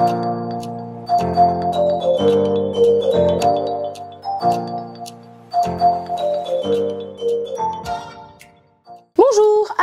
Bonjour!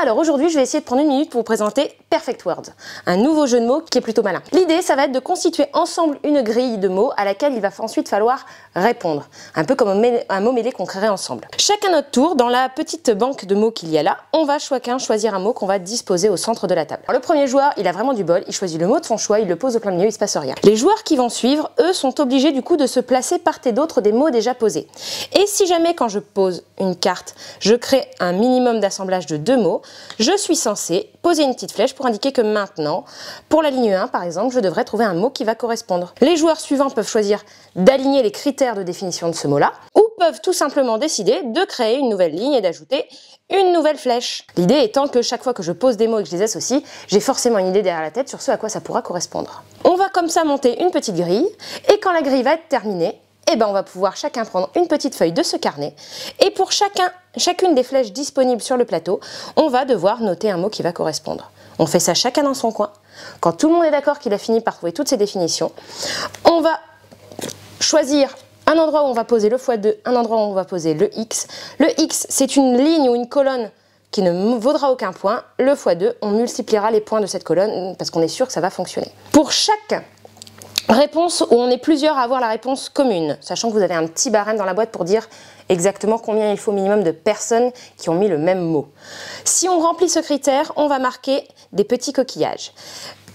Alors aujourd'hui je vais essayer de prendre une minute pour vous présenter Perfect Words, un nouveau jeu de mots qui est plutôt malin. L'idée ça va être de constituer ensemble une grille de mots à laquelle il va ensuite falloir répondre, un peu comme un mot mêlé qu'on créerait ensemble. Chacun notre tour, dans la petite banque de mots qu'il y a là, on va chacun choisir un mot qu'on va disposer au centre de la table. Alors, le premier joueur, il a vraiment du bol, il choisit le mot de son choix, il le pose au plein milieu, il se passe rien. Les joueurs qui vont suivre, eux, sont obligés du coup de se placer part et d'autre des mots déjà posés. Et si jamais quand je pose une carte, je crée un minimum d'assemblage de 2 mots, je suis censé poser une petite flèche pour indiquer que maintenant, pour la ligne 1 par exemple, je devrais trouver un mot qui va correspondre. Les joueurs suivants peuvent choisir d'aligner les critères de définition de ce mot-là, ou peuvent tout simplement décider de créer une nouvelle ligne et d'ajouter une nouvelle flèche. L'idée étant que chaque fois que je pose des mots et que je les associe, j'ai forcément une idée derrière la tête sur ce à quoi ça pourra correspondre. On va comme ça monter une petite grille, et quand la grille va être terminée, on va pouvoir chacun prendre une petite feuille de ce carnet, et pour chacune des flèches disponibles sur le plateau, on va devoir noter un mot qui va correspondre. On fait ça chacun dans son coin. Quand tout le monde est d'accord qu'il a fini par trouver toutes ces définitions, on va choisir un endroit où on va poser le x2, un endroit où on va poser le x. Le x, c'est une ligne ou une colonne qui ne vaudra aucun point. Le x2, on multipliera les points de cette colonne parce qu'on est sûr que ça va fonctionner. Pour chaque réponse où on est plusieurs à avoir la réponse commune, sachant que vous avez un petit barème dans la boîte pour dire exactement combien il faut minimum de personnes qui ont mis le même mot. Si on remplit ce critère, on va marquer des petits coquillages.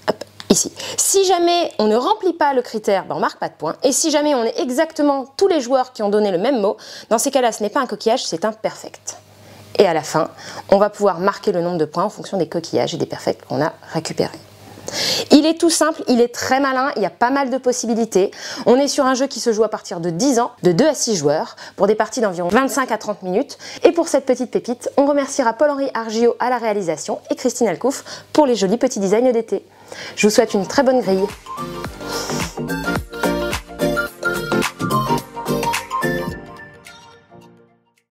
Hop, ici. Si jamais on ne remplit pas le critère, on ne marque pas de point. Et si jamais on est exactement tous les joueurs qui ont donné le même mot, dans ces cas-là, ce n'est pas un coquillage, c'est un perfect. Et à la fin, on va pouvoir marquer le nombre de points en fonction des coquillages et des perfects qu'on a récupérés. Il est tout simple, il est très malin, il y a pas mal de possibilités. On est sur un jeu qui se joue à partir de 10 ans, de 2 à 6 joueurs, pour des parties d'environ 25 à 30 minutes. Et pour cette petite pépite, on remerciera Paul-Henri Argio à la réalisation et Christine Alcouf pour les jolis petits designs d'été. Je vous souhaite une très bonne grille.